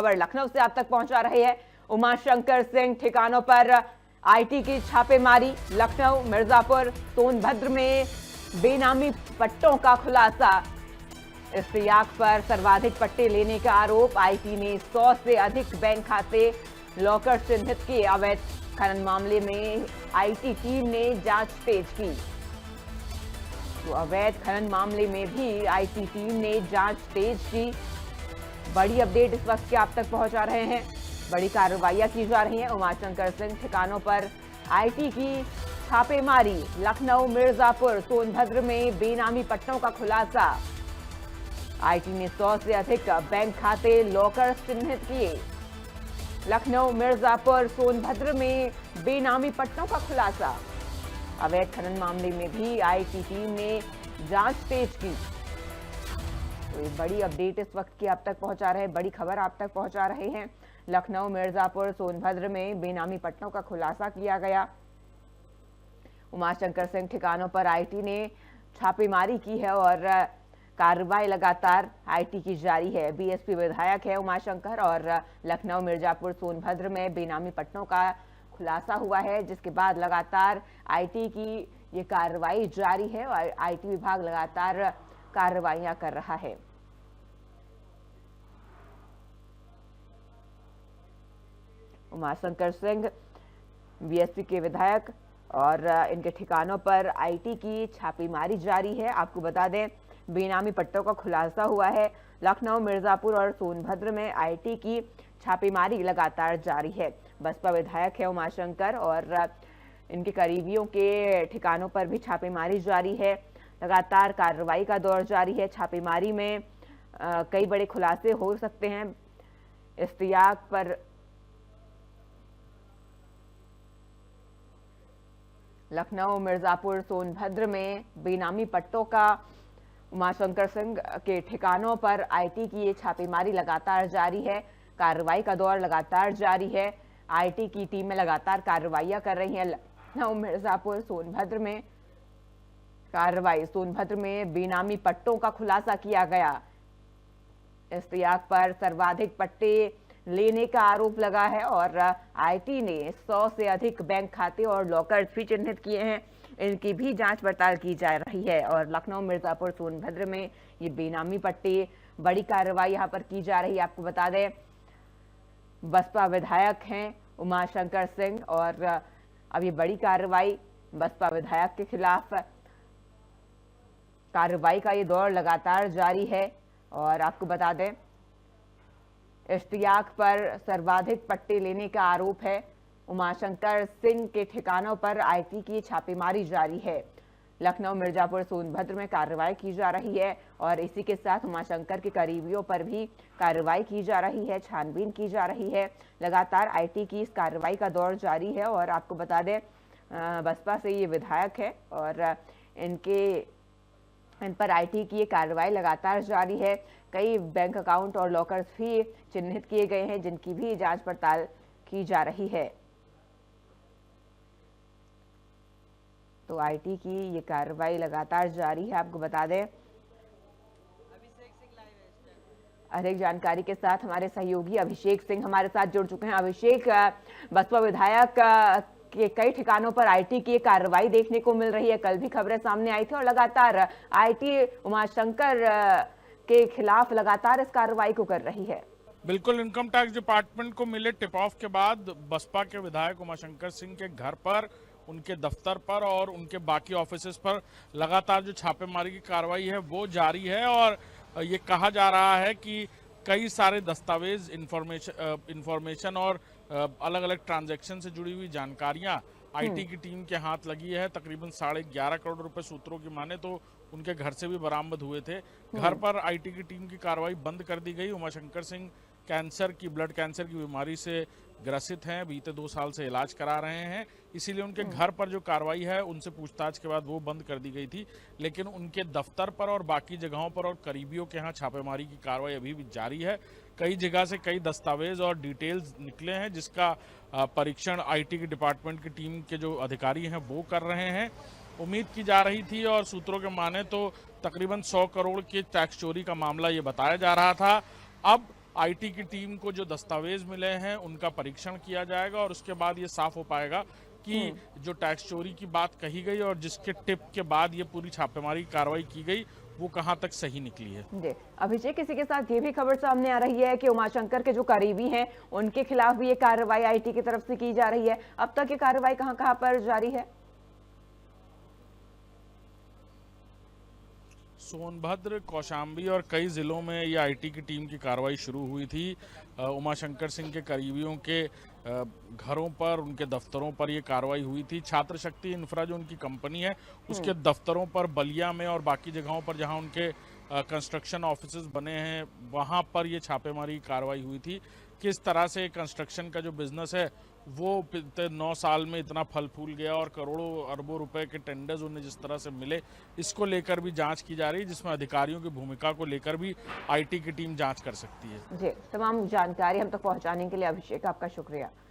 खबर लखनऊ से आप तक पहुंचा रहे हैं। उमाशंकर सिंह ठिकानों पर आईटी की छापेमारी। लखनऊ, मिर्जापुर, सोनभद्र में बेनामी पट्टों का खुलासा। इश्तियाक पर सर्वाधिक पट्टे लेने का आरोप। आईटी ने 100 से अधिक बैंक खाते लॉकर चिन्हित किए। अवैध खनन मामले में आईटी टीम ने जांच तेज की। तो अवैध खनन मामले में भी आईटी टीम ने जांच तेज की। बड़ी अपडेट इस वक्त के आप तक पहुंचा रहे हैं। बड़ी कार्रवाइयां की जा रही हैं। उमाशंकर सिंह ठिकानों पर आईटी की छापेमारी। लखनऊ, मिर्जापुर, सोनभद्र में बेनामी पट्टों का खुलासा। आईटी ने 100 से अधिक बैंक खाते लॉकर चिन्हित किए। लखनऊ, मिर्जापुर, सोनभद्र में बेनामी पट्टों का खुलासा। अवैध खनन मामले में भी आईटी टीम ने जांच तेज की। तो ये बड़ी अपडेट इस वक्त की आप तक पहुंचा रहे हैं, बड़ी खबर आप तक पहुंचा रहे हैं। लखनऊ, मिर्जापुर, सोनभद्र में बेनामी पट्टों का खुलासा किया गया। उमाशंकर सिंह ठिकानों पर आईटी ने छापेमारी की है और कार्रवाई लगातार आईटी की जारी है। बीएसपी विधायक है उमाशंकर और लखनऊ, मिर्जापुर, सोनभद्र में बेनामी पट्टों का खुलासा हुआ है, जिसके बाद लगातार आईटी की ये कार्रवाई जारी है और आईटी विभाग लगातार कार्रवाइयां कर रहा है। उमाशंकर सिंह बीएसपी के विधायक और इनके ठिकानों पर आईटी की छापेमारी जारी है। आपको बता दें, बेनामी पट्टों का खुलासा हुआ है। लखनऊ, मिर्जापुर और सोनभद्र में आईटी की छापेमारी लगातार जारी है। बसपा विधायक है उमाशंकर और इनके करीबियों के ठिकानों पर भी छापेमारी जारी है। लगातार कार्रवाई का दौर जारी है। छापेमारी में कई बड़े खुलासे हो सकते हैं। इश्तियाक पर लखनऊ, मिर्जापुर, सोनभद्र में बेनामी पट्टों का उमाशंकर सिंह के ठिकानों पर आईटी की ये छापेमारी लगातार जारी है। कार्रवाई का दौर लगातार जारी है। आईटी की टीमें लगातार कार्रवाइयां कर रही हैं। लखनऊ, मिर्जापुर, सोनभद्र में कार्रवाई। सोनभद्र में बेनामी पट्टों का खुलासा किया गया। इश्तियाक पर सर्वाधिक पट्टे लेने का आरोप लगा है और आईटी ने 100 से अधिक बैंक खाते और लॉकर भी चिन्हित किए हैं। इनकी भी जांच पड़ताल की जा रही है और लखनऊ, मिर्जापुर, सोनभद्र में ये बेनामी पट्टे, बड़ी कार्रवाई यहां पर की जा रही है। आपको बता दें, बसपा विधायक हैं उमाशंकर सिंह और अब ये बड़ी कार्रवाई बसपा विधायक के खिलाफ कार्रवाई का ये दौर लगातार जारी है। और आपको बता दें, इश्तियाक पर सर्वाधिक पट्टे लेने का आरोप है। उमाशंकर सिंह के ठिकानों पर आईटी की छापेमारी जारी है। लखनऊ, मिर्जापुर, सोनभद्र में कार्रवाई की जा रही है और इसी के साथ उमाशंकर के करीबियों पर भी कार्रवाई की जा रही है, छानबीन की जा रही है। लगातार आईटी की इस कार्रवाई का दौर जारी है और आपको बता दें, बसपा से ये विधायक है और इन पर आईटी की ये कार्रवाई लगातार जारी है। कई बैंक अकाउंट और लॉकर्स भी चिन्हित किए गए हैं, जिनकी भी जांच पड़ताल की जा रही है। तो आईटी की ये कार्रवाई लगातार जारी है। आपको बता दें, अधिक जानकारी के साथ हमारे सहयोगी अभिषेक सिंह हमारे साथ जुड़ चुके हैं। अभिषेक, बसपा विधायक के कई ठिकानों पर आईटी की कार्रवाई देखने को मिल रही है। कल भी खबरें सामने आई थी और लगातार आईटी उमाशंकर के खिलाफ लगातार इस कार्रवाई को कर रही है। बिल्कुल, इनकम टैक्स डिपार्टमेंट को मिले टिप ऑफ के बाद बसपा के विधायक उमाशंकर सिंह के घर पर, उनके दफ्तर पर और उनके बाकी ऑफिसेस पर लगातार जो छापेमारी की कार्रवाई है वो जारी है। और ये कहा जा रहा है कि कई सारे दस्तावेज, इंफॉर्मेशन और अलग अलग ट्रांजैक्शन से जुड़ी हुई जानकारियां आईटी की टीम के हाथ लगी है। तकरीबन 11.5 करोड़ रुपए सूत्रों की माने तो उनके घर से भी बरामद हुए थे। घर पर आईटी की टीम की कार्रवाई बंद कर दी गई। उमाशंकर सिंह ब्लड कैंसर की बीमारी से ग्रसित हैं, बीते 2 साल से इलाज करा रहे हैं, इसीलिए उनके घर पर जो कार्रवाई है उनसे पूछताछ के बाद वो बंद कर दी गई थी। लेकिन उनके दफ्तर पर और बाकी जगहों पर और करीबियों के यहाँ छापेमारी की कार्रवाई अभी भी जारी है। कई जगह से कई दस्तावेज और डिटेल्स निकले हैं, जिसका परीक्षण आईटी के डिपार्टमेंट की टीम के जो अधिकारी हैं वो कर रहे हैं। उम्मीद की जा रही थी और सूत्रों के माने तो तकरीबन 100 करोड़ के टैक्स चोरी का मामला ये बताया जा रहा था। अब आईटी की टीम को जो दस्तावेज मिले हैं उनका परीक्षण किया जाएगा और उसके बाद ये साफ हो पाएगा कि जो टैक्स चोरी की बात कही गई और जिसके टिप के बाद ये पूरी छापेमारी की कार्रवाई की गई वो कहां तक सही निकली है। जी अभिषेक, इसी के साथ ये भी खबर सामने आ रही है कि उमाशंकर के जो करीबी हैं उनके खिलाफ भी ये कार्रवाई आईटी की तरफ से की जा रही है। अब तक ये कार्रवाई कहां पर जारी है? सोनभद्र, कौशाम्बी और कई जिलों में ये आईटी की टीम की कार्रवाई शुरू हुई थी। उमाशंकर सिंह के करीबियों के घरों पर, उनके दफ्तरों पर ये कार्रवाई हुई थी। छात्र शक्ति इंफ्रा जो उनकी कंपनी है उसके दफ्तरों पर बलिया में और बाकी जगहों पर जहां उनके कंस्ट्रक्शन ऑफिसेज बने हैं वहां पर ये छापेमारी की कार्रवाई हुई थी। किस तरह से कंस्ट्रक्शन का जो बिजनेस है वो पिछले 9 साल में इतना फल फूल गया और करोड़ों अरबों रुपए के टेंडर्स उन्हें जिस तरह से मिले, इसको लेकर भी जांच की जा रही है, जिसमें अधिकारियों की भूमिका को लेकर भी आईटी की टीम जांच कर सकती है। जी, तमाम जानकारी हम तक पहुंचाने के लिए अभिषेक आपका शुक्रिया।